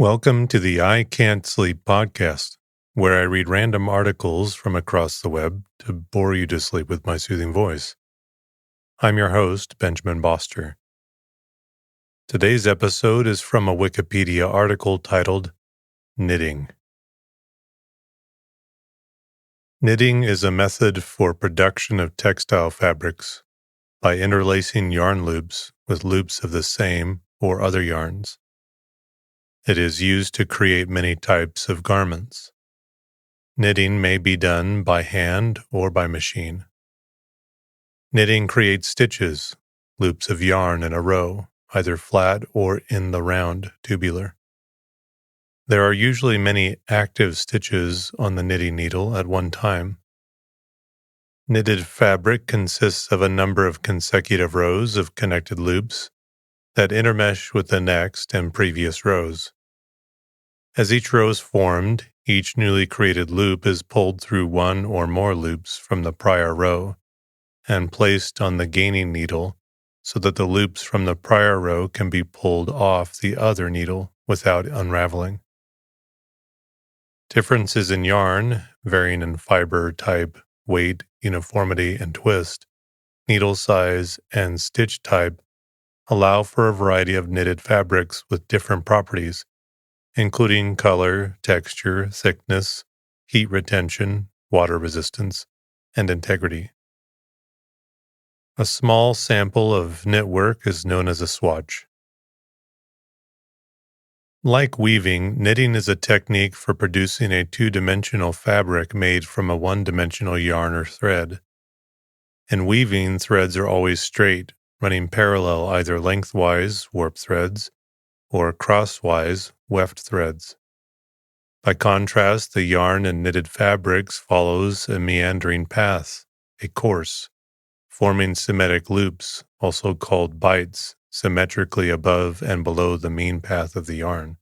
Welcome to the I Can't Sleep podcast, where I read random articles from across the web to bore you to sleep with my soothing voice. I'm your host, Benjamin Boster. Today's episode is from a Wikipedia article titled Knitting. Knitting is a method for production of textile fabrics by interlacing yarn loops with loops of the same or other yarns. It is used to create many types of garments. Knitting may be done by hand or by machine. Knitting creates stitches, loops of yarn in a row, either flat or in the round tubular. There are usually many active stitches on the knitting needle at one time. Knitted fabric consists of a number of consecutive rows of connected loops that intermesh with the next and previous rows. As each row is formed, each newly created loop is pulled through one or more loops from the prior row and placed on the gaining needle so that the loops from the prior row can be pulled off the other needle without unraveling. Differences in yarn, varying in fiber type, weight, uniformity, and twist, needle size, and stitch type, allow for a variety of knitted fabrics with different properties, including color, texture, thickness, heat retention, water resistance, and integrity. A small sample of knitwork is known as a swatch. Like weaving, knitting is a technique for producing a two-dimensional fabric made from a one-dimensional yarn or thread. In weaving, threads are always straight, running parallel either lengthwise, warp threads, or crosswise, weft threads. By contrast, the yarn in knitted fabrics follows a meandering path, a course, forming symmetric loops, also called bites, symmetrically above and below the mean path of the yarn.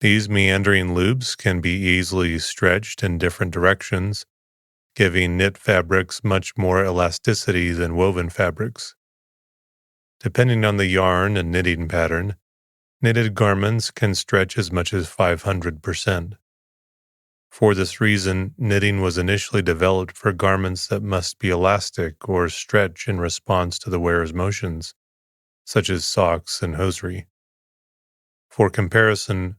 These meandering loops can be easily stretched in different directions, giving knit fabrics much more elasticity than woven fabrics. Depending on the yarn and knitting pattern, knitted garments can stretch as much as 500%. For this reason, knitting was initially developed for garments that must be elastic or stretch in response to the wearer's motions, such as socks and hosiery. For comparison,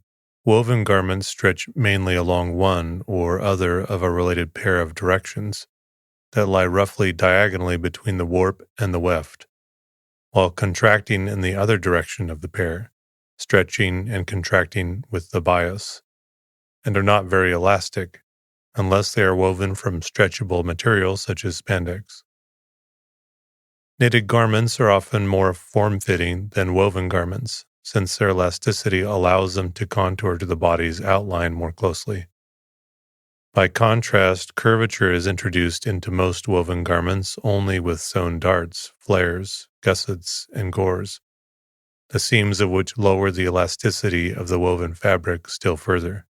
woven garments stretch mainly along one or other of a related pair of directions that lie roughly diagonally between the warp and the weft, while contracting in the other direction of the pair, stretching and contracting with the bias, and are not very elastic unless they are woven from stretchable materials such as spandex. Knitted garments are often more form-fitting than woven garments, since their elasticity allows them to contour to the body's outline more closely. By contrast, curvature is introduced into most woven garments only with sewn darts, flares, gussets, and gores, the seams of which lower the elasticity of the woven fabric still further.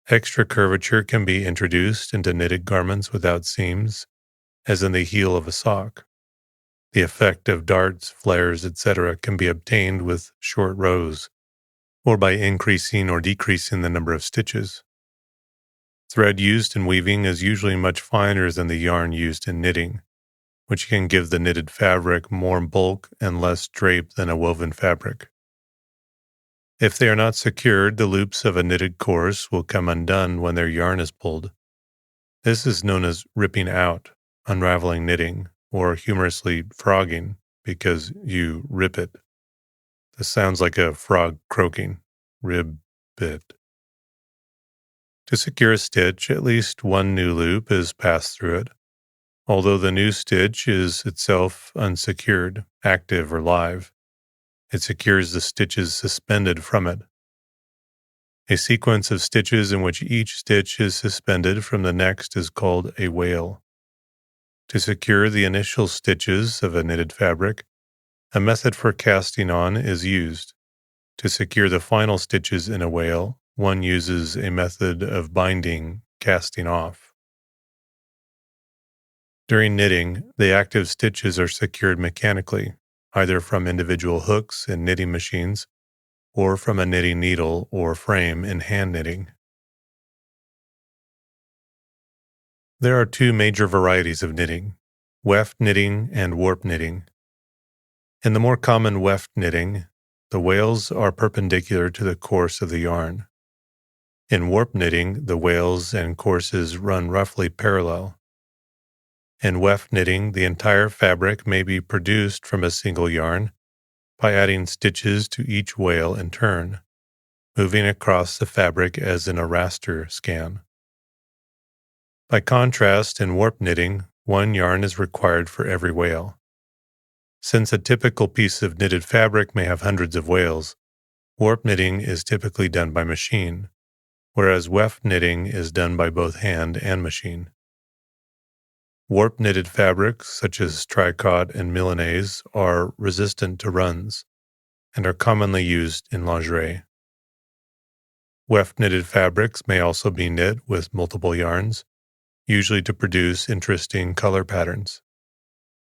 Extra curvature can be introduced into knitted garments without seams, as in the heel of a sock. The effect of darts, flares, etc. can be obtained with short rows, or by increasing or decreasing the number of stitches. Thread used in weaving is usually much finer than the yarn used in knitting, which can give the knitted fabric more bulk and less drape than a woven fabric. If they are not secured, the loops of a knitted course will come undone when their yarn is pulled. This is known as ripping out, unraveling knitting, or humorously frogging, because you rip it. This sounds like a frog croaking. Rib-bit. To secure a stitch, at least one new loop is passed through it, although the new stitch is itself unsecured, active, or live. It secures the stitches suspended from it. A sequence of stitches in which each stitch is suspended from the next is called a wale. To secure the initial stitches of a knitted fabric, a method for casting on is used. To secure the final stitches in a wale, one uses a method of binding, casting off. During knitting, the active stitches are secured mechanically, either from individual hooks in knitting machines or from a knitting needle or frame in hand knitting. There are two major varieties of knitting: weft knitting and warp knitting. In the more common weft knitting, the wales are perpendicular to the course of the yarn. In warp knitting, the wales and courses run roughly parallel. In weft knitting, the entire fabric may be produced from a single yarn by adding stitches to each wale in turn, moving across the fabric as in a raster scan. By contrast, in warp knitting, one yarn is required for every wale. Since a typical piece of knitted fabric may have hundreds of wales, warp knitting is typically done by machine, whereas weft knitting is done by both hand and machine. Warp knitted fabrics, such as tricot and milanese, are resistant to runs and are commonly used in lingerie. Weft knitted fabrics may also be knit with multiple yarns, usually to produce interesting color patterns.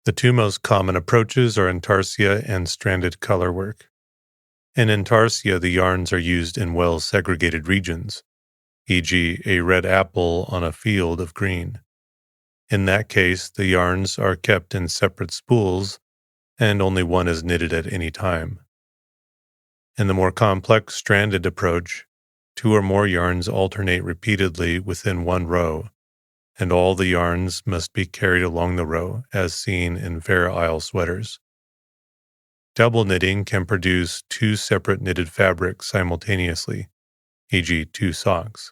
The two most common approaches are intarsia and stranded colorwork. In intarsia, the yarns are used in well-segregated regions, e.g., a red apple on a field of green. In that case, the yarns are kept in separate spools, and only one is knitted at any time. In the more complex stranded approach, two or more yarns alternate repeatedly within one row, and all the yarns must be carried along the row, as seen in Fair Isle sweaters. Double knitting can produce two separate knitted fabrics simultaneously, e.g., two socks.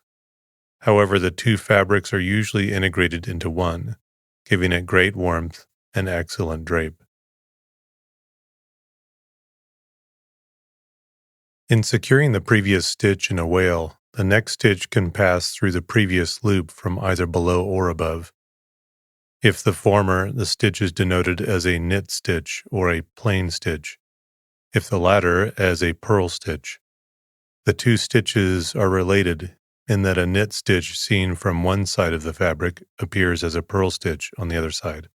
However, the two fabrics are usually integrated into one, giving it great warmth and excellent drape. In securing the previous stitch in a wale, the next stitch can pass through the previous loop from either below or above. If the former, the stitch is denoted as a knit stitch or a plain stitch. If the latter, as a purl stitch. The two stitches are related in that a knit stitch seen from one side of the fabric appears as a purl stitch on the other side.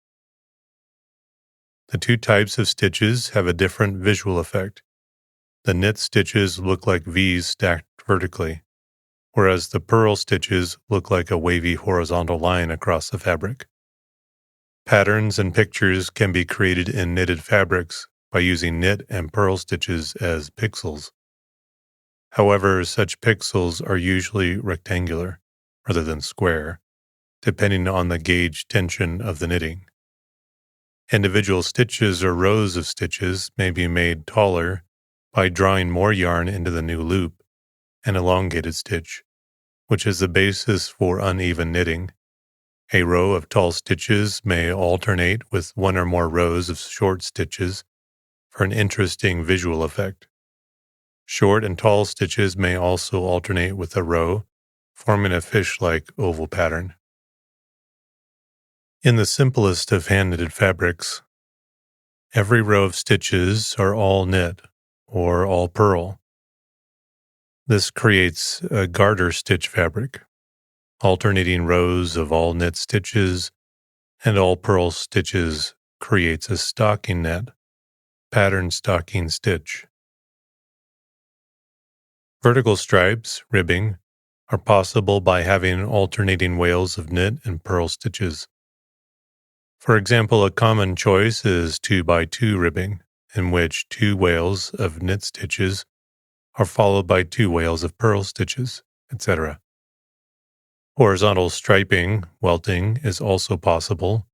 The two types of stitches have a different visual effect. The knit stitches look like V's stacked vertically, whereas the purl stitches look like a wavy horizontal line across the fabric. Patterns and pictures can be created in knitted fabrics by using knit and purl stitches as pixels. However, such pixels are usually rectangular rather than square, depending on the gauge tension of the knitting. Individual stitches or rows of stitches may be made taller by drawing more yarn into the new loop, an elongated stitch, which is the basis for uneven knitting. A row of tall stitches may alternate with one or more rows of short stitches for an interesting visual effect. Short and tall stitches may also alternate with a row, forming a fish-like oval pattern. In the simplest of hand-knitted fabrics, every row of stitches are all knit or all purl. This creates a garter stitch fabric, alternating rows of all knit stitches and all purl stitches creates a stocking net, pattern stocking stitch. Vertical stripes, ribbing, are possible by having alternating wales of knit and purl stitches. For example, a common choice is 2x2 ribbing, in which 2 wales of knit stitches are followed by 2 wales of purl stitches, etc. Horizontal striping, welting, is also possible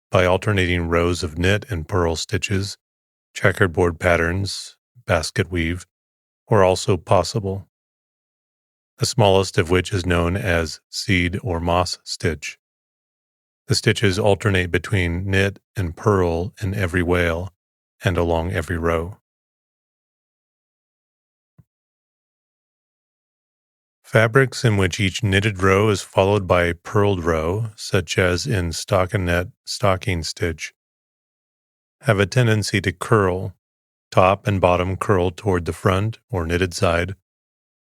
by alternating rows of knit and purl stitches. Checkerboard patterns, basket weave, are also possible, the smallest of which is known as seed or moss stitch. The stitches alternate between knit and purl in every wale and along every row. Fabrics in which each knitted row is followed by a purled row, such as in stockinette stocking stitch, have a tendency to curl. Top and bottom curl toward the front or knitted side,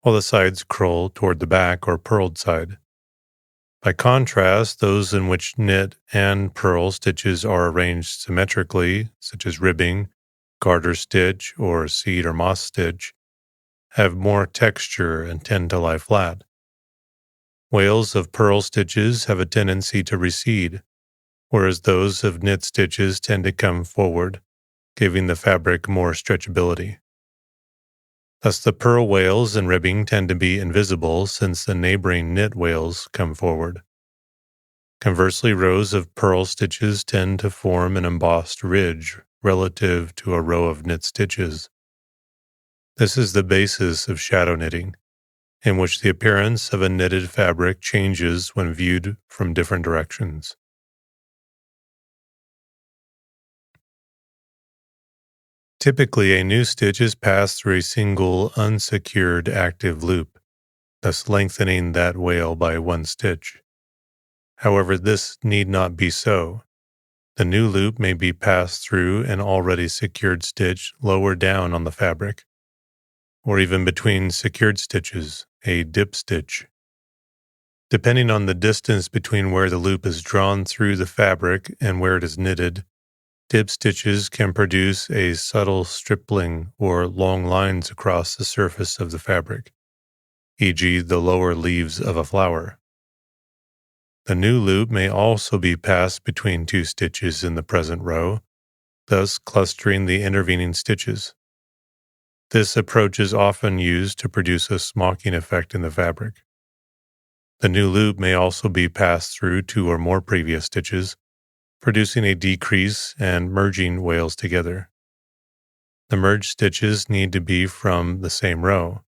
while the sides curl toward the back or purled side. By contrast, those in which knit and purl stitches are arranged symmetrically, such as ribbing, garter stitch, or seed or moss stitch, have more texture and tend to lie flat. Wales of pearl stitches have a tendency to recede, whereas those of knit stitches tend to come forward, giving the fabric more stretchability. Thus, the pearl wales and ribbing tend to be invisible since the neighboring knit wales come forward. Conversely, rows of pearl stitches tend to form an embossed ridge relative to a row of knit stitches. This is the basis of shadow knitting, in which the appearance of a knitted fabric changes when viewed from different directions. Typically, a new stitch is passed through a single unsecured active loop, thus lengthening that wale by one stitch. However, this need not be so. The new loop may be passed through an already secured stitch lower down on the fabric, or even between secured stitches, a dip stitch. Depending on the distance between where the loop is drawn through the fabric and where it is knitted, dip stitches can produce a subtle stripling or long lines across the surface of the fabric, e.g. the lower leaves of a flower. The new loop may also be passed between two stitches in the present row, thus clustering the intervening stitches. This approach is often used to produce a smocking effect in the fabric. The new loop may also be passed through two or more previous stitches, producing a decrease and merging wales together. The merged stitches need to be from the same row.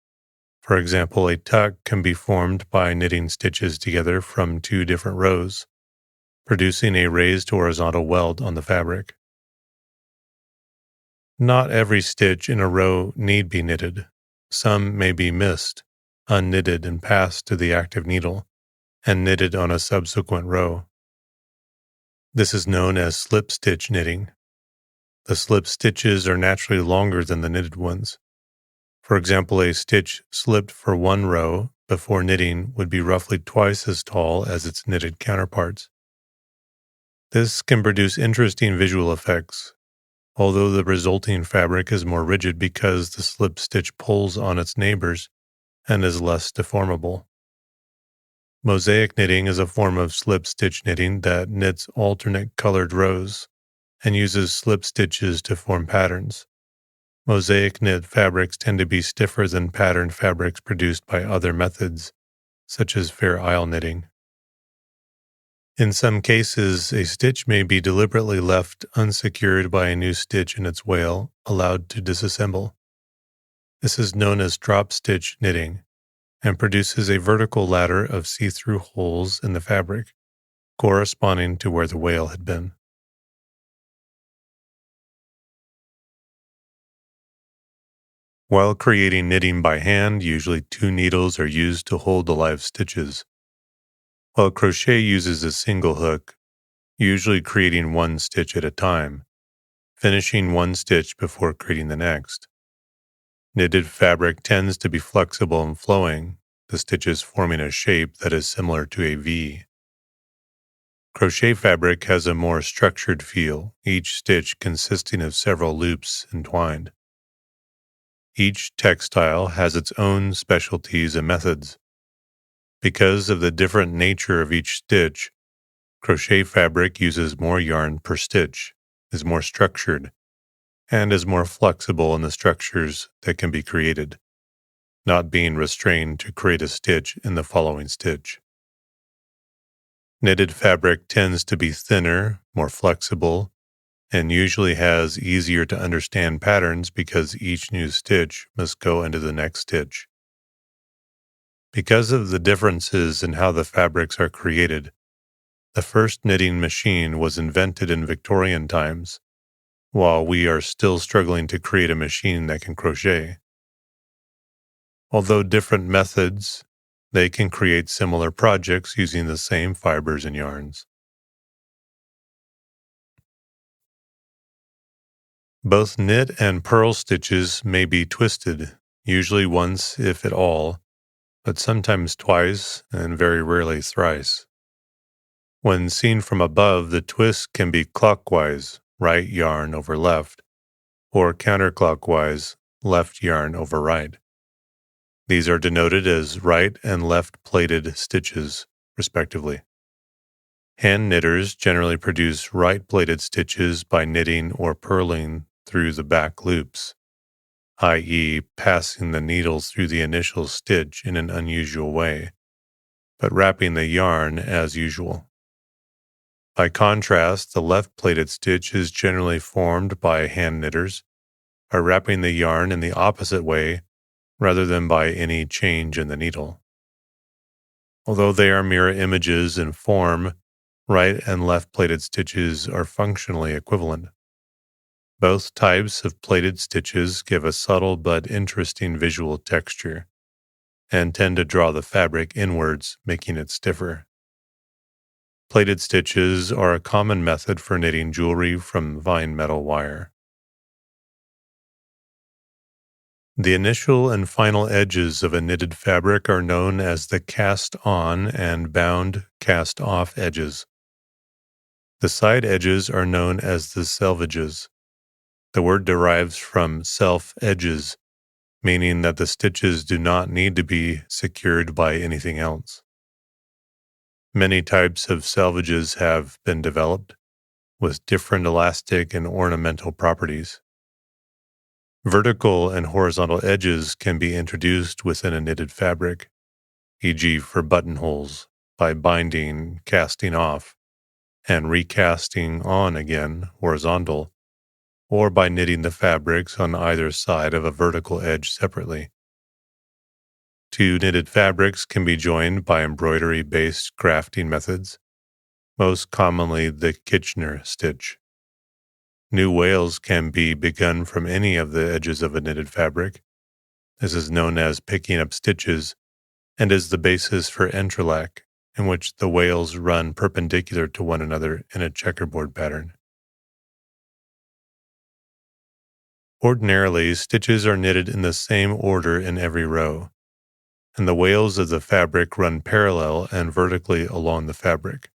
For example, a tuck can be formed by knitting stitches together from two different rows, producing a raised horizontal welt on the fabric. Not every stitch in a row need be knitted. Some may be missed, unknitted and passed to the active needle, and knitted on a subsequent row. This is known as slip stitch knitting. The slip stitches are naturally longer than the knitted ones. For example, a stitch slipped for one row before knitting would be roughly twice as tall as its knitted counterparts. This can produce interesting visual effects, although the resulting fabric is more rigid because the slip stitch pulls on its neighbors and is less deformable. Mosaic knitting is a form of slip stitch knitting that knits alternate colored rows and uses slip stitches to form patterns. Mosaic knit fabrics tend to be stiffer than patterned fabrics produced by other methods, such as fair isle knitting. In some cases, a stitch may be deliberately left unsecured by a new stitch in its wale, allowed to disassemble. This is known as drop stitch knitting, and produces a vertical ladder of see-through holes in the fabric, corresponding to where the wale had been. While creating knitting by hand, usually two needles are used to hold the live stitches, while crochet uses a single hook, usually creating one stitch at a time, finishing one stitch before creating the next. Knitted fabric tends to be flexible and flowing, the stitches forming a shape that is similar to a V. Crochet fabric has a more structured feel, each stitch consisting of several loops entwined. Each textile has its own specialties and methods. Because of the different nature of each stitch, crochet fabric uses more yarn per stitch, is more structured, and is more flexible in the structures that can be created, not being restrained to create a stitch in the following stitch. Knitted fabric tends to be thinner, more flexible, and usually has easier to understand patterns because each new stitch must go into the next stitch. Because of the differences in how the fabrics are created, the first knitting machine was invented in Victorian times, while we are still struggling to create a machine that can crochet. Although different methods, they can create similar projects using the same fibers and yarns. Both knit and purl stitches may be twisted, usually once if at all, but sometimes twice and very rarely thrice. When seen from above, the twist can be clockwise, right yarn over left, or counterclockwise, left yarn over right. These are denoted as right and left plaited stitches, respectively. Hand knitters generally produce right plaited stitches by knitting or purling through the back loops, i.e., passing the needles through the initial stitch in an unusual way, but wrapping the yarn as usual. By contrast, the left plaited stitch is generally formed by hand knitters, by wrapping the yarn in the opposite way rather than by any change in the needle. Although they are mirror images in form, right and left plaited stitches are functionally equivalent. Both types of plaited stitches give a subtle but interesting visual texture and tend to draw the fabric inwards, making it stiffer. Plaited stitches are a common method for knitting jewelry from fine metal wire. The initial and final edges of a knitted fabric are known as the cast-on and bound cast-off edges. The side edges are known as the selvages. The word derives from self-edges, meaning that the stitches do not need to be secured by anything else. Many types of selvages have been developed, with different elastic and ornamental properties. Vertical and horizontal edges can be introduced within a knitted fabric, e.g. for buttonholes, by binding, casting off, and recasting on again, horizontal, or by knitting the fabrics on either side of a vertical edge separately. Two knitted fabrics can be joined by embroidery-based grafting methods, most commonly the Kitchener stitch. New wales can be begun from any of the edges of a knitted fabric. This is known as picking up stitches and is the basis for entrelac, in which the wales run perpendicular to one another in a checkerboard pattern. Ordinarily, stitches are knitted in the same order in every row, and the wales of the fabric run parallel and vertically along the fabric.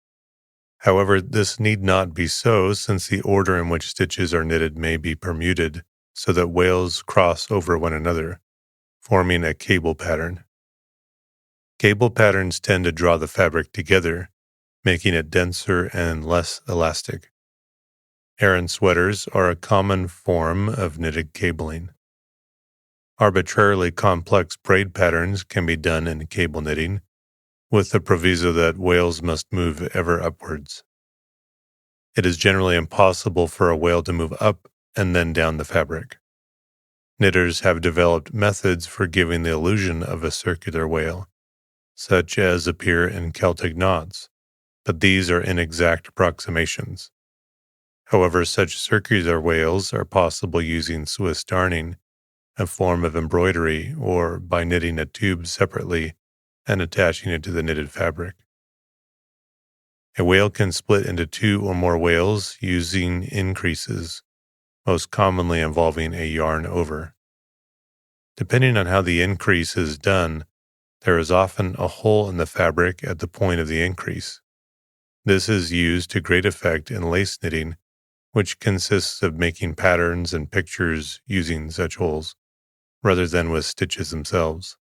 However, this need not be so, since the order in which stitches are knitted may be permuted so that wales cross over one another, forming a cable pattern. Cable patterns tend to draw the fabric together, making it denser and less elastic. Aran sweaters are a common form of knitted cabling. Arbitrarily complex braid patterns can be done in cable knitting, with the proviso that wales must move ever upwards. It is generally impossible for a wale to move up and then down the fabric. Knitters have developed methods for giving the illusion of a circular wale, such as appear in Celtic knots, but these are inexact approximations. However, such circular wales are possible using Swiss darning, a form of embroidery, or by knitting a tube separately and attaching it to the knitted fabric. A wale can split into two or more wales using increases, most commonly involving a yarn over. Depending on how the increase is done, there is often a hole in the fabric at the point of the increase. This is used to great effect in lace knitting, which consists of making patterns and pictures using such holes, rather than with stitches themselves.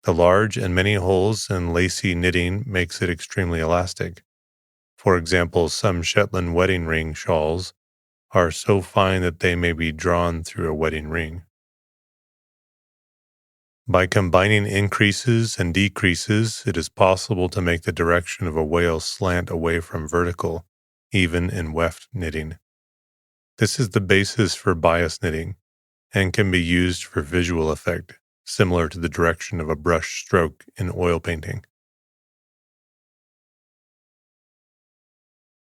The large and many holes in lacy knitting makes it extremely elastic. For example, some Shetland wedding ring shawls are so fine that they may be drawn through a wedding ring. By combining increases and decreases, it is possible to make the direction of a wale slant away from vertical, even in weft knitting. This is the basis for bias knitting, and can be used for visual effect, similar to the direction of a brush stroke in oil painting.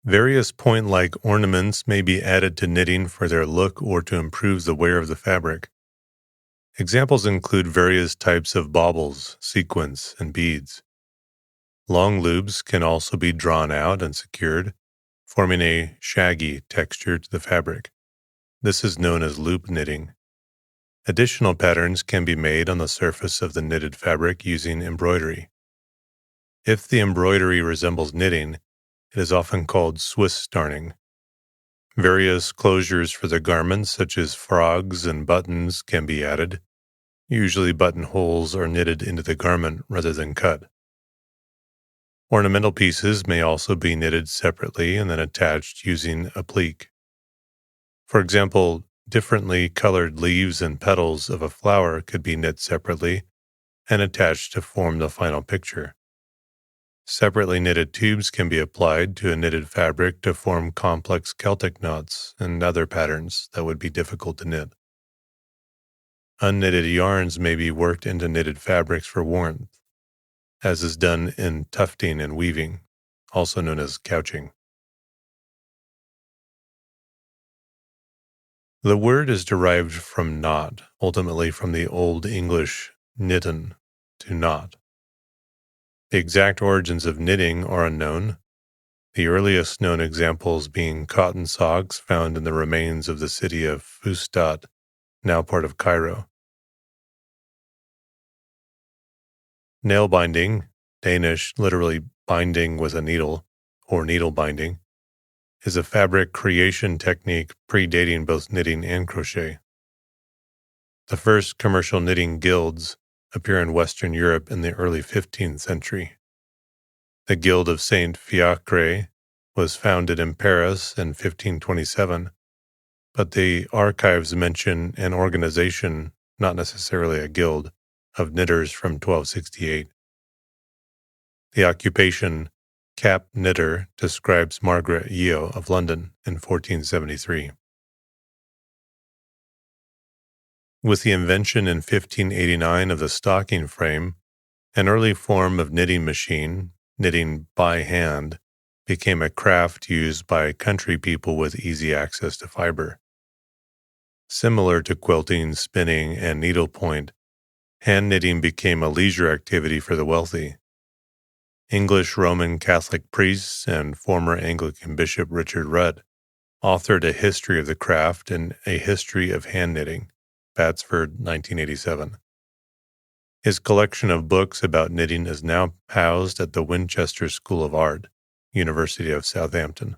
Various point-like ornaments may be added to knitting for their look or to improve the wear of the fabric. Examples include various types of baubles, sequins, and beads. Long loops can also be drawn out and secured, forming a shaggy texture to the fabric. This is known as loop knitting. Additional patterns can be made on the surface of the knitted fabric using embroidery. If the embroidery resembles knitting, it is often called Swiss darning. Various closures for the garments, such as frogs and buttons, can be added. Usually buttonholes are knitted into the garment rather than cut. Ornamental pieces may also be knitted separately and then attached using a pleat. For example, differently colored leaves and petals of a flower could be knit separately and attached to form the final picture. Separately knitted tubes can be applied to a knitted fabric to form complex Celtic knots and other patterns that would be difficult to knit. Unknitted yarns may be worked into knitted fabrics for warmth, as is done in tufting and weaving, also known as couching. The word is derived from knot, ultimately from the Old English knitten, to knot. The exact origins of knitting are unknown, the earliest known examples being cotton socks found in the remains of the city of Fustat, now part of Cairo. Nail binding, Danish literally binding with a needle, or needle binding, is a fabric creation technique predating both knitting and crochet. The first commercial knitting guilds appear in Western Europe in the early 15th century. The Guild of Saint Fiacre was founded in Paris in 1527, but the archives mention an organization, not necessarily a guild, of knitters from 1268. The occupation cap knitter describes Margaret Yeo of London in 1473. With the invention in 1589 of the stocking frame, an early form of knitting machine, knitting by hand, became a craft used by country people with easy access to fiber. Similar to quilting, spinning, and needlepoint, hand knitting became a leisure activity for the wealthy. English Roman Catholic priests and former Anglican Bishop Richard Rudd authored a history of the craft and a history of hand knitting, Batsford, 1987. His collection of books about knitting is now housed at the Winchester School of Art, University of Southampton.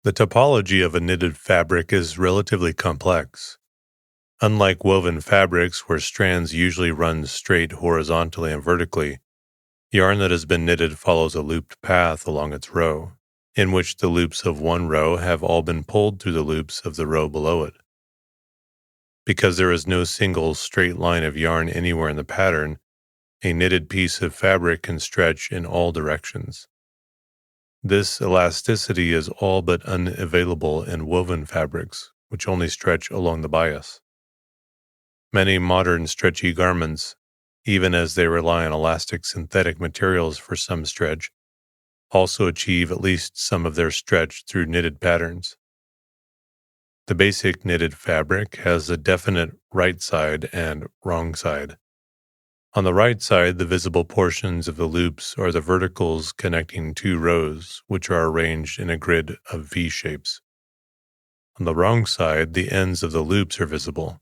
The topology of a knitted fabric is relatively complex. Unlike woven fabrics where strands usually run straight horizontally and vertically, yarn that has been knitted follows a looped path along its row, in which the loops of one row have all been pulled through the loops of the row below it. Because there is no single straight line of yarn anywhere in the pattern, a knitted piece of fabric can stretch in all directions. This elasticity is all but unavailable in woven fabrics, which only stretch along the bias. Many modern stretchy garments, even as they rely on elastic synthetic materials for some stretch, also achieve at least some of their stretch through knitted patterns. The basic knitted fabric has a definite right side and wrong side. On the right side, the visible portions of the loops are the verticals connecting two rows, which are arranged in a grid of V shapes. On the wrong side, the ends of the loops are visible,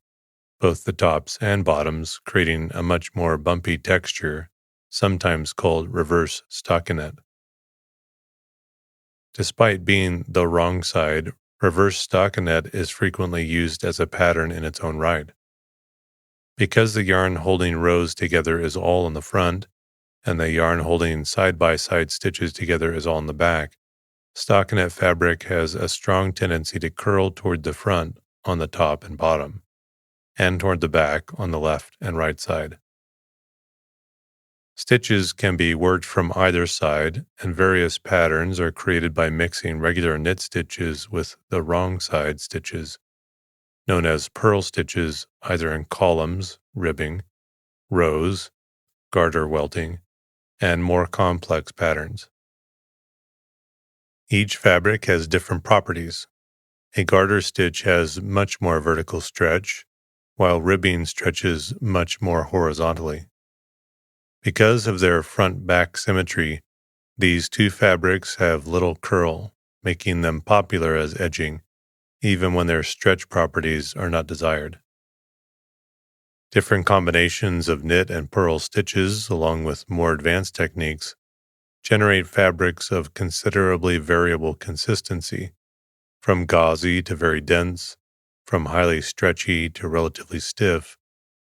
both the tops and bottoms, creating a much more bumpy texture, sometimes called reverse stockinette. Despite being the wrong side, reverse stockinette is frequently used as a pattern in its own right. Because the yarn holding rows together is all in the front, and the yarn holding side-by-side stitches together is all in the back, stockinette fabric has a strong tendency to curl toward the front on the top and bottom, and toward the back on the left and right side. Stitches can be worked from either side, and various patterns are created by mixing regular knit stitches with the wrong side stitches, known as purl stitches, either in columns, ribbing, rows, garter welting, and more complex patterns. Each fabric has different properties. A garter stitch has much more vertical stretch, while ribbing stretches much more horizontally. Because of their front-back symmetry, these two fabrics have little curl, making them popular as edging, even when their stretch properties are not desired. Different combinations of knit and purl stitches, along with more advanced techniques, generate fabrics of considerably variable consistency, from gauzy to very dense, from highly stretchy to relatively stiff,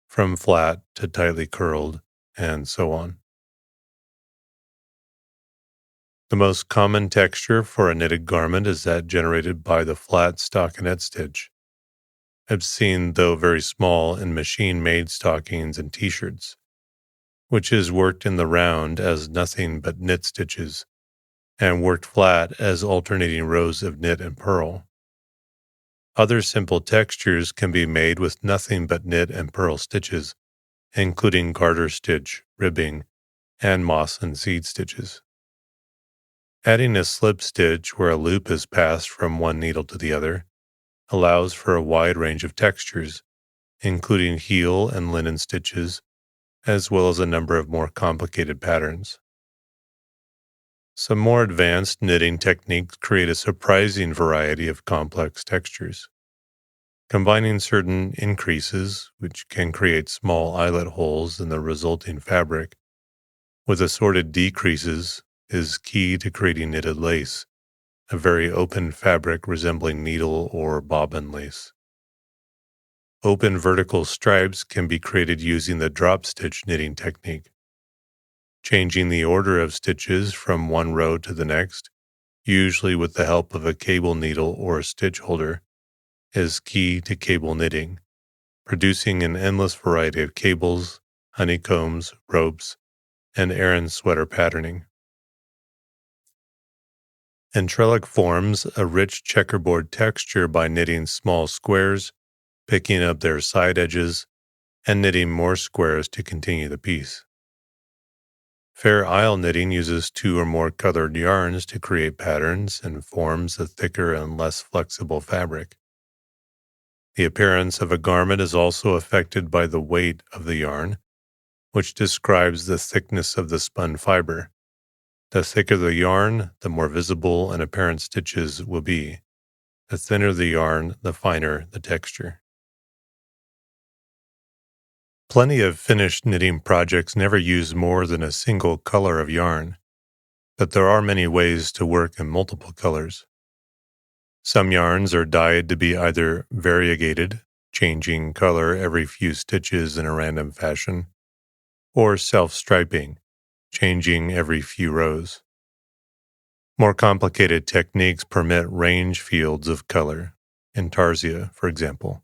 from flat to tightly curled, and so on. The most common texture for a knitted garment is that generated by the flat stockinette stitch. I've seen, though very small, in machine-made stockings and t-shirts, which is worked in the round as nothing but knit stitches, and worked flat as alternating rows of knit and purl. Other simple textures can be made with nothing but knit and purl stitches, including garter stitch, ribbing, and moss and seed stitches. Adding a slip stitch where a loop is passed from one needle to the other allows for a wide range of textures, including heel and linen stitches, as well as a number of more complicated patterns. Some more advanced knitting techniques create a surprising variety of complex textures. Combining certain increases, which can create small eyelet holes in the resulting fabric, with assorted decreases is key to creating knitted lace, a very open fabric resembling needle or bobbin lace. Open vertical stripes can be created using the drop stitch knitting technique. Changing the order of stitches from one row to the next, usually with the help of a cable needle or a stitch holder, is key to cable knitting, producing an endless variety of cables, honeycombs, ropes, and Aran sweater patterning. Entrellac forms a rich checkerboard texture by knitting small squares, picking up their side edges, and knitting more squares to continue the piece. Fair Isle knitting uses two or more colored yarns to create patterns and forms a thicker and less flexible fabric. The appearance of a garment is also affected by the weight of the yarn, which describes the thickness of the spun fiber. The thicker the yarn, the more visible and apparent stitches will be. The thinner the yarn, the finer the texture. Plenty of finished knitting projects never use more than a single color of yarn, but there are many ways to work in multiple colors. Some yarns are dyed to be either variegated, changing color every few stitches in a random fashion, or self-striping, changing every few rows. More complicated techniques permit range fields of color, intarsia, for example.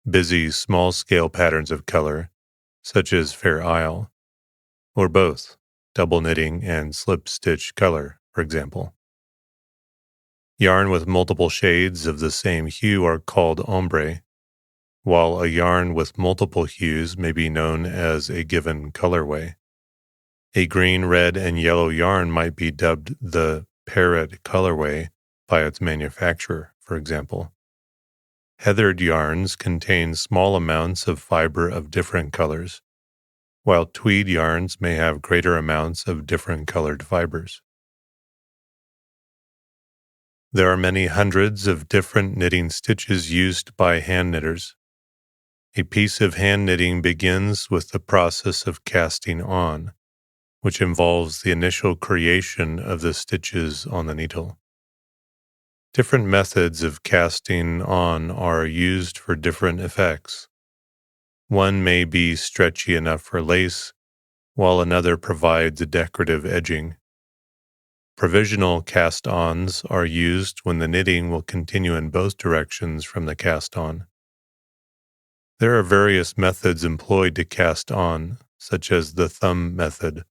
Busy, small-scale patterns of color, such as Fair Isle, or both, double knitting and slip-stitch color, for example. Yarn with multiple shades of the same hue are called ombre, while a yarn with multiple hues may be known as a given colorway. A green, red, and yellow yarn might be dubbed the parrot colorway by its manufacturer, for example. Heathered yarns contain small amounts of fiber of different colors, while tweed yarns may have greater amounts of different colored fibers. There are many hundreds of different knitting stitches used by hand knitters. A piece of hand knitting begins with the process of casting on, which involves the initial creation of the stitches on the needle. Different methods of casting on are used for different effects. One may be stretchy enough for lace, while another provides a decorative edging. Provisional cast-ons are used when the knitting will continue in both directions from the cast-on. There are various methods employed to cast on, such as the thumb method,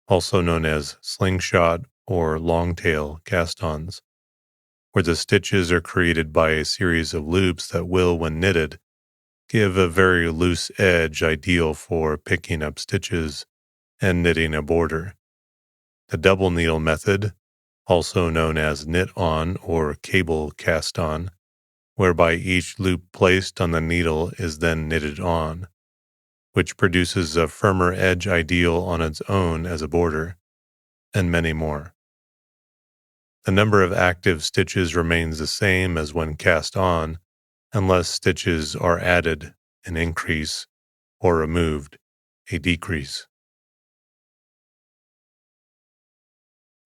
also known as slingshot or long-tail cast-ons, where the stitches are created by a series of loops that will, when knitted, give a very loose edge ideal for picking up stitches and knitting a border. The double needle method, also known as knit-on or cable cast-on, whereby each loop placed on the needle is then knitted on, which produces a firmer edge ideal on its own as a border, and many more. The number of active stitches remains the same as when cast on, unless stitches are added, an increase, or removed, a decrease.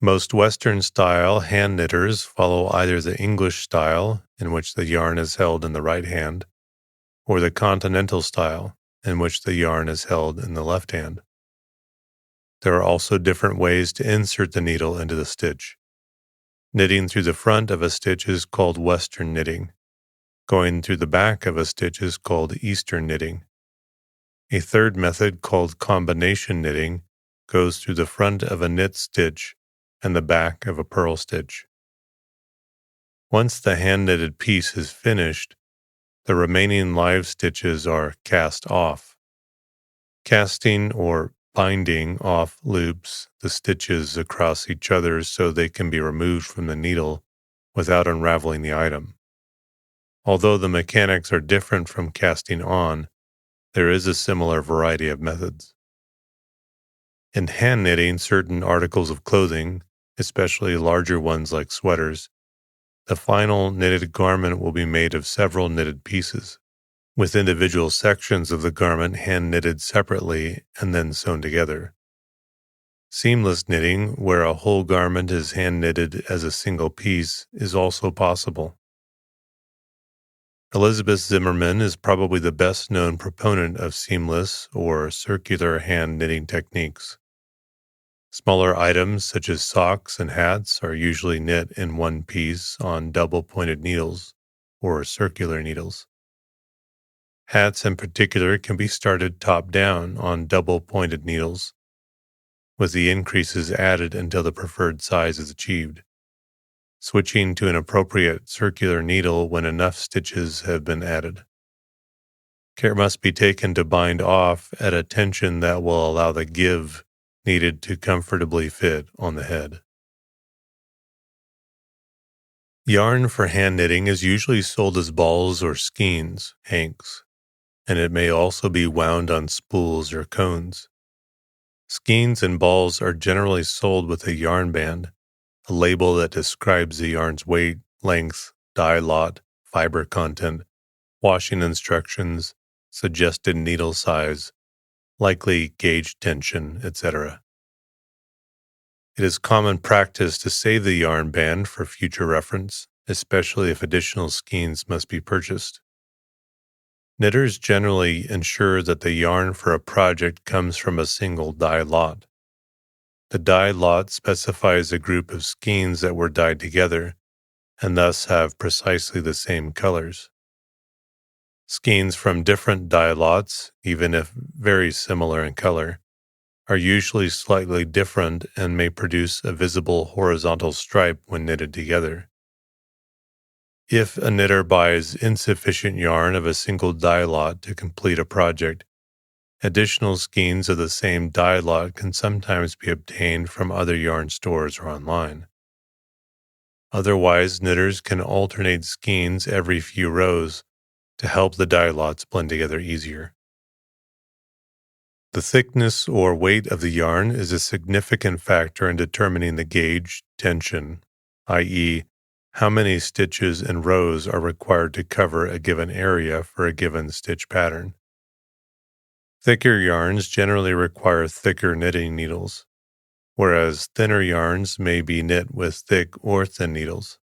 Most Western-style hand knitters follow either the English style, in which the yarn is held in the right hand, or the continental style, in which the yarn is held in the left hand. There are also different ways to insert the needle into the stitch. Knitting through the front of a stitch is called Western knitting. Going through the back of a stitch is called Eastern knitting. A third method, called combination knitting, goes through the front of a knit stitch and the back of a purl stitch. Once the hand-knitted piece is finished, the remaining live stitches are cast off. Casting or binding off loops the stitches across each other so they can be removed from the needle without unraveling the item. Although the mechanics are different from casting on, there is a similar variety of methods. In hand knitting certain articles of clothing, especially larger ones like sweaters, the final knitted garment will be made of several knitted pieces, with individual sections of the garment hand knitted separately and then sewn together. Seamless knitting, where a whole garment is hand knitted as a single piece, is also possible. Elizabeth Zimmerman is probably the best known proponent of seamless or circular hand knitting techniques. Smaller items such as socks and hats are usually knit in one piece on double-pointed needles or circular needles. Hats in particular can be started top-down on double-pointed needles, with the increases added until the preferred size is achieved, switching to an appropriate circular needle when enough stitches have been added. Care must be taken to bind off at a tension that will allow the give needed to comfortably fit on the head. Yarn for hand knitting is usually sold as balls or skeins, hanks, and it may also be wound on spools or cones. Skeins and balls are generally sold with a yarn band, a label that describes the yarn's weight, length, dye lot, fiber content, washing instructions, suggested needle size, likely gauge tension, etc. It is common practice to save the yarn band for future reference, especially if additional skeins must be purchased. Knitters generally ensure that the yarn for a project comes from a single dye lot. The dye lot specifies a group of skeins that were dyed together and thus have precisely the same colors. Skeins from different dye lots, even if very similar in color, are usually slightly different and may produce a visible horizontal stripe when knitted together. If a knitter buys insufficient yarn of a single dye lot to complete a project, additional skeins of the same dye lot can sometimes be obtained from other yarn stores or online. Otherwise, knitters can alternate skeins every few rows to help the dye lots blend together easier. The thickness or weight of the yarn is a significant factor in determining the gauge tension, i.e., how many stitches and rows are required to cover a given area for a given stitch pattern. Thicker yarns generally require thicker knitting needles, whereas thinner yarns may be knit with thick or thin needles.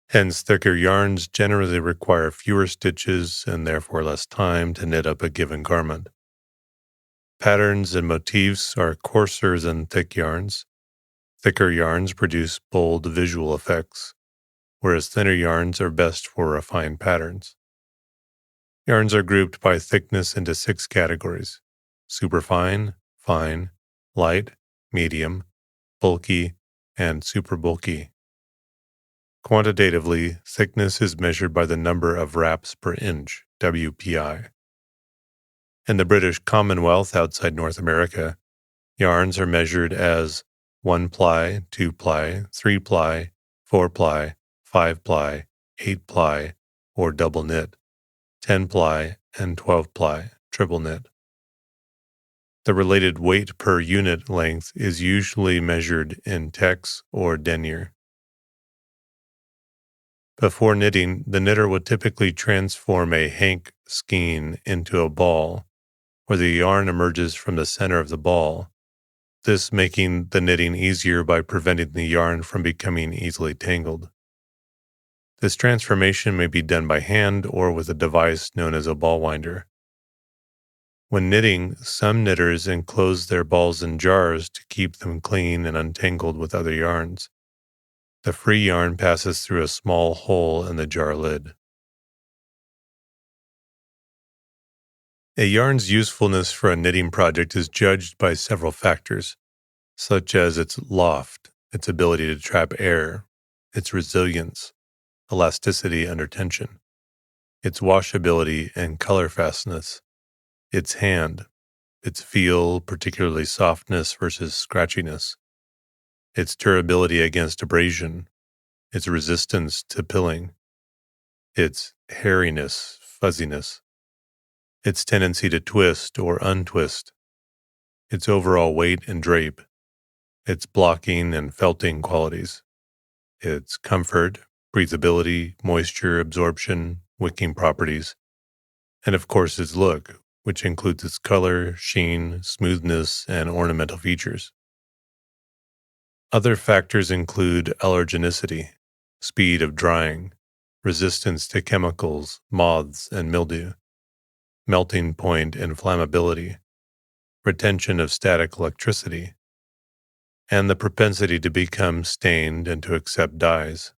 Hence, thicker yarns generally require fewer stitches and therefore less time to knit up a given garment. Patterns and motifs are coarser than thick yarns. Thicker yarns produce bold visual effects, whereas thinner yarns are best for refined patterns. Yarns are grouped by thickness into 6 categories: superfine, fine, light, medium, bulky, and super bulky. Quantitatively, thickness is measured by the number of wraps per inch, WPI. In the British Commonwealth outside North America, yarns are measured as 1-ply, 2-ply, 3-ply, 4-ply, 5-ply, 8-ply, or double knit, 10-ply, and 12-ply, triple knit. The related weight per unit length is usually measured in tex or denier. Before knitting, the knitter would typically transform a hank skein into a ball, where the yarn emerges from the center of the ball. this making the knitting easier by preventing the yarn from becoming easily tangled. This transformation may be done by hand or with a device known as a ball winder. When knitting, some knitters enclose their balls in jars to keep them clean and untangled with other yarns. The free yarn passes through a small hole in the jar lid. A yarn's usefulness for a knitting project is judged by several factors, such as its loft, its ability to trap air, its resilience, elasticity under tension, its washability and color fastness, its hand, its feel, particularly softness versus scratchiness, its durability against abrasion, its resistance to pilling, its hairiness, fuzziness, its tendency to twist or untwist, its overall weight and drape, its blocking and felting qualities, its comfort, breathability, moisture absorption, wicking properties, and of course its look, which includes its color, sheen, smoothness, and ornamental features. Other factors include allergenicity, speed of drying, resistance to chemicals, moths, and mildew, melting point and flammability, retention of static electricity, and the propensity to become stained and to accept dyes.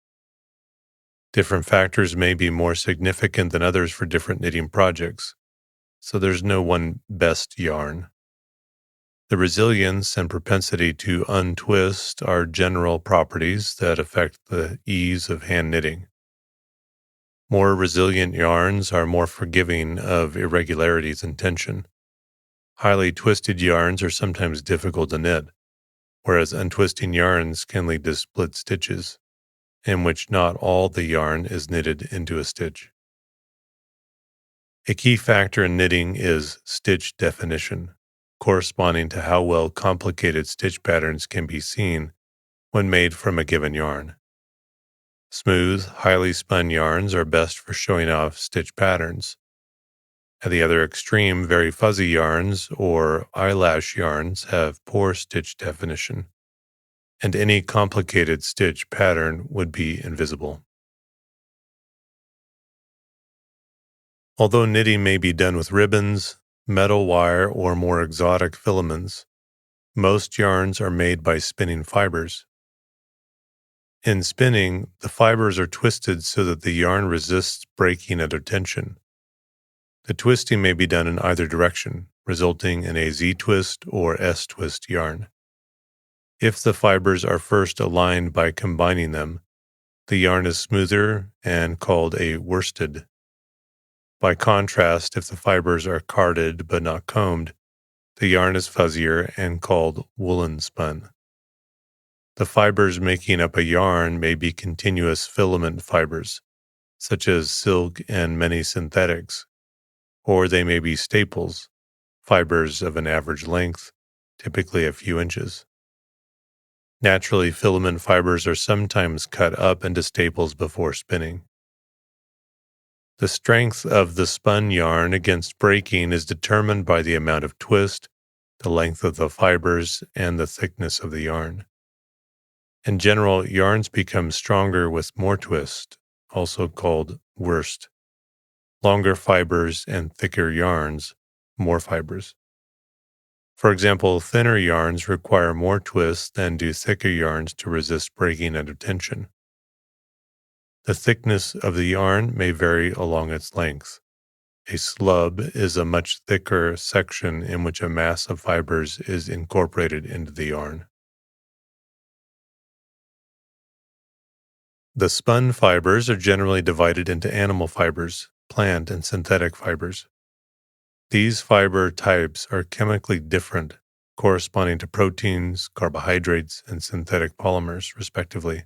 Different factors may be more significant than others for different knitting projects, so there's no one best yarn. The resilience and propensity to untwist are general properties that affect the ease of hand knitting. More resilient yarns are more forgiving of irregularities in tension. Highly twisted yarns are sometimes difficult to knit, whereas untwisting yarns can lead to split stitches, in which not all the yarn is knitted into a stitch. A key factor in knitting is stitch definition, corresponding to how well complicated stitch patterns can be seen when made from a given yarn. Smooth, highly spun yarns are best for showing off stitch patterns. At the other extreme, very fuzzy yarns or eyelash yarns have poor stitch definition, and any complicated stitch pattern would be invisible. Although knitting may be done with ribbons, metal wire, or more exotic filaments, most yarns are made by spinning fibers. In spinning, the fibers are twisted so that the yarn resists breaking under tension. The twisting may be done in either direction, resulting in a Z-twist or S-twist yarn. If the fibers are first aligned by combining them, the yarn is smoother and called a worsted. By contrast, if the fibers are carded but not combed, the yarn is fuzzier and called woolen spun. The fibers making up a yarn may be continuous filament fibers, such as silk and many synthetics, or they may be staples, fibers of an average length, typically a few inches. Naturally, filament fibers are sometimes cut up into staples before spinning. The strength of the spun yarn against breaking is determined by the amount of twist, the length of the fibers, and the thickness of the yarn. In general, yarns become stronger with more twist, also called wurst. Longer fibers and thicker yarns, more fibers. For example, thinner yarns require more twist than do thicker yarns to resist breaking under tension. The thickness of the yarn may vary along its length. A slub is a much thicker section in which a mass of fibers is incorporated into the yarn. The spun fibers are generally divided into animal fibers, plant and synthetic fibers. These fiber types are chemically different, corresponding to proteins, carbohydrates, and synthetic polymers, respectively.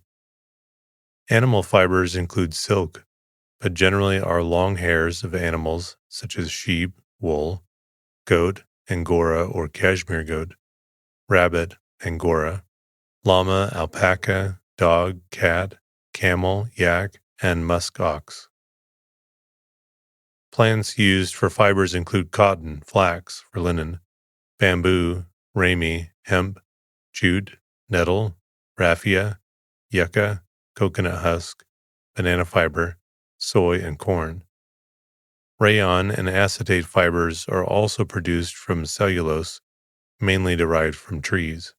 Animal fibers include silk, but generally are long hairs of animals such as sheep, wool, goat, Angora or cashmere goat, rabbit, Angora, llama, alpaca, dog, cat, camel, yak, and musk ox. Plants used for fibers include cotton, flax for linen, bamboo, rami, hemp, jute, nettle, raffia, yucca, coconut husk, banana fiber, soy, and corn. Rayon and acetate fibers are also produced from cellulose, mainly derived from trees.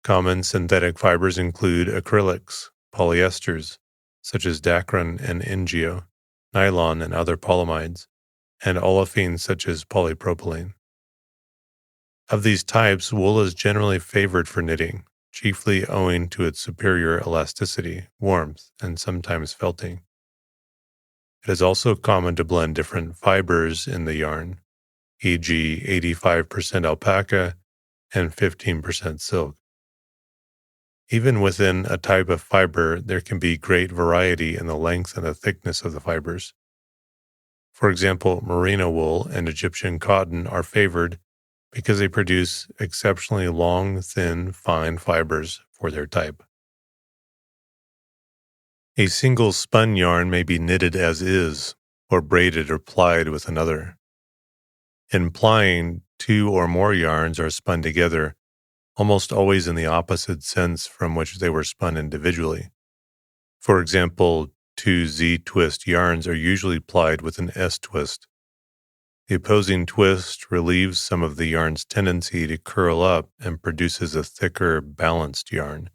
Common synthetic fibers include acrylics, polyesters, such as Dacron and Ingeo, nylon and other polyamides, and olefins such as polypropylene. Of these types, wool is generally favored for knitting, chiefly owing to its superior elasticity, warmth, and sometimes felting. It is also common to blend different fibers in the yarn, e.g., 85% alpaca and 15% silk. Even within a type of fiber, there can be great variety in the length and the thickness of the fibers. For example, merino wool and Egyptian cotton are favored because they produce exceptionally long, thin, fine fibers for their type. A single spun yarn may be knitted as is, or braided or plied with another. In plying, two or more yarns are spun together, almost always in the opposite sense from which they were spun individually. For example, two Z-twist yarns are usually plied with an S-twist. The opposing twist relieves some of the yarn's tendency to curl up and produces a thicker, balanced yarn.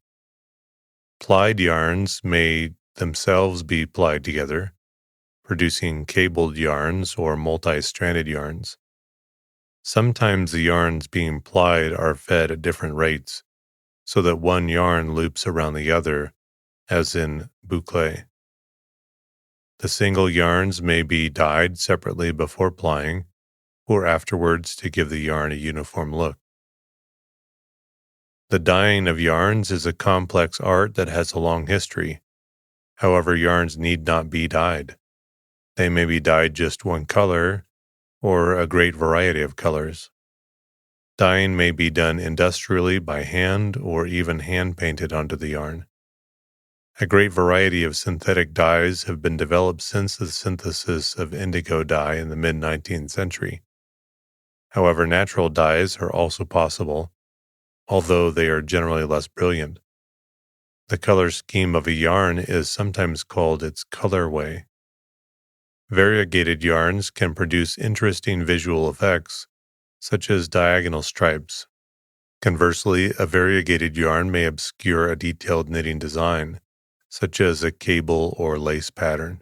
Plied yarns may themselves be plied together, producing cabled yarns or multi-stranded yarns. Sometimes the yarns being plied are fed at different rates, so that one yarn loops around the other, as in boucle. The single yarns may be dyed separately before plying, or afterwards to give the yarn a uniform look. The dyeing of yarns is a complex art that has a long history. However, yarns need not be dyed. They may be dyed just one color, or a great variety of colors. Dyeing may be done industrially by hand or even hand-painted onto the yarn. A great variety of synthetic dyes have been developed since the synthesis of indigo dye in the mid-19th century. However, natural dyes are also possible, although they are generally less brilliant. The color scheme of a yarn is sometimes called its colorway. Variegated yarns can produce interesting visual effects, such as diagonal stripes. Conversely, a variegated yarn may obscure a detailed knitting design, such as a cable or lace pattern.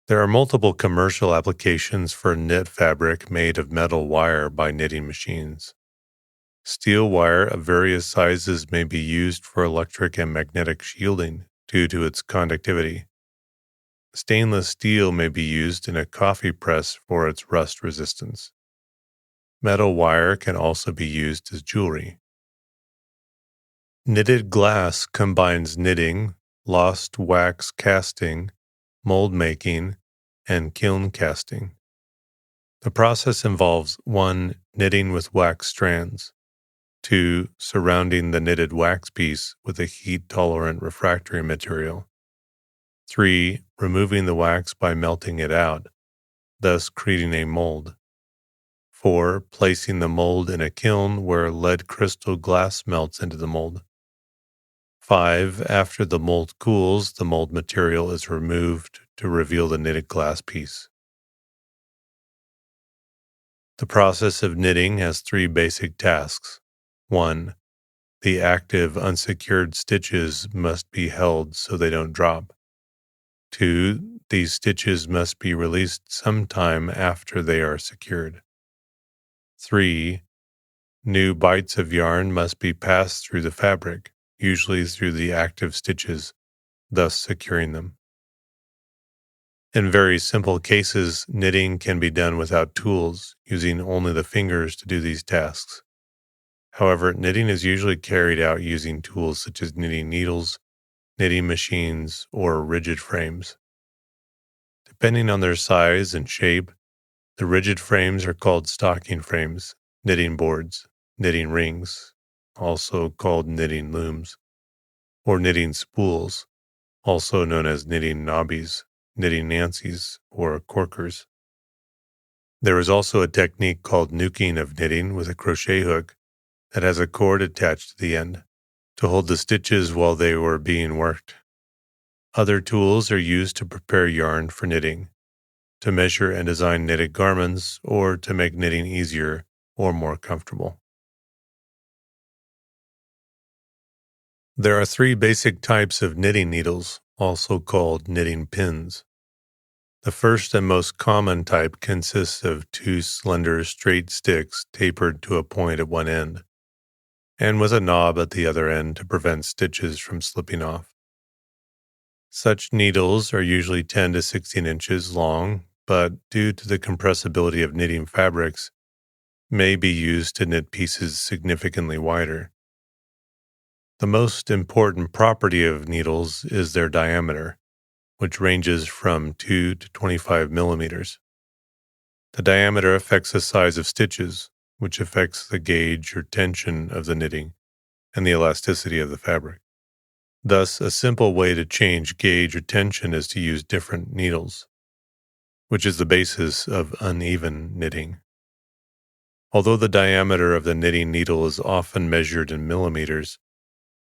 There are multiple commercial applications for knit fabric made of metal wire by knitting machines. Steel wire of various sizes may be used for electric and magnetic shielding due to its conductivity. Stainless steel may be used in a coffee press for its rust resistance. Metal wire can also be used as jewelry. Knitted glass combines knitting, lost wax casting, mold making, and kiln casting. The process involves 1. Knitting with wax strands, 2. Surrounding the knitted wax piece with a heat-tolerant refractory material, 3. Removing the wax by melting it out, thus creating a mold, 4. Placing the mold in a kiln where lead crystal glass melts into the mold, 5. After the mold cools, the mold material is removed to reveal the knitted glass piece. The process of knitting has 3 basic tasks. 1. The active unsecured stitches must be held so they don't drop. 2. These stitches must be released sometime after they are secured. 3. New bites of yarn must be passed through the fabric, usually through the active stitches, thus securing them. In very simple cases, knitting can be done without tools, using only the fingers to do these tasks. However, knitting is usually carried out using tools such as knitting needles, knitting machines, or rigid frames. Depending on their size and shape, the rigid frames are called stocking frames, knitting boards, knitting rings, also called knitting looms, or knitting spools, also known as knitting nobbies, knitting nancies, or corkers. There is also a technique called nuking of knitting with a crochet hook that has a cord attached to the end to hold the stitches while they were being worked. Other tools are used to prepare yarn for knitting, to measure and design knitted garments, or to make knitting easier or more comfortable. There are three basic types of knitting needles, also called knitting pins. The first and most common type consists of two slender, straight sticks tapered to a point at one end, and with a knob at the other end to prevent stitches from slipping off. Such needles are usually 10 to 16 inches long, but due to the compressibility of knitting fabrics, may be used to knit pieces significantly wider. The most important property of needles is their diameter, which ranges from 2 to 25 millimeters. The diameter affects the size of stitches, which affects the gauge or tension of the knitting and the elasticity of the fabric. Thus, a simple way to change gauge or tension is to use different needles, which is the basis of uneven knitting. Although the diameter of the knitting needle is often measured in millimeters,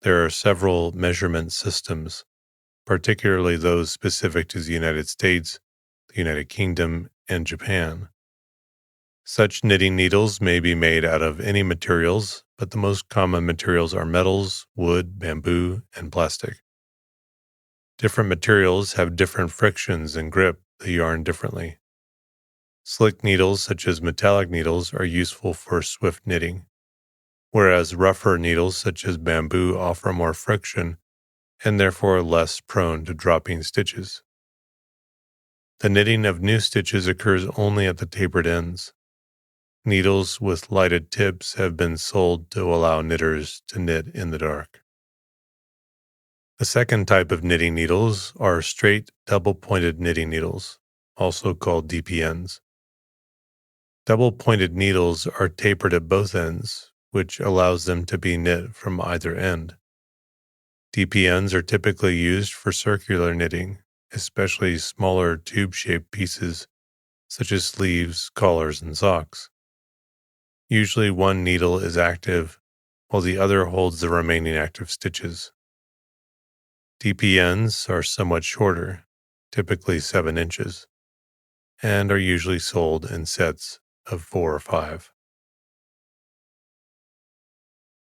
there are several measurement systems, particularly those specific to the United States, the United Kingdom, and Japan. Such knitting needles may be made out of any materials, but the most common materials are metals, wood, bamboo, and plastic. Different materials have different frictions and grip the yarn differently. Slick needles, such as metallic needles, are useful for swift knitting, whereas rougher needles, such as bamboo, offer more friction and therefore are less prone to dropping stitches. The knitting of new stitches occurs only at the tapered ends. Needles with lighted tips have been sold to allow knitters to knit in the dark. The second type of knitting needles are straight double-pointed knitting needles, also called DPNs. Double-pointed needles are tapered at both ends, which allows them to be knit from either end. DPNs are typically used for circular knitting, especially smaller tube-shaped pieces such as sleeves, collars, and socks. Usually one needle is active, while the other holds the remaining active stitches. DPNs are somewhat shorter, typically 7 inches, and are usually sold in sets of 4 or 5.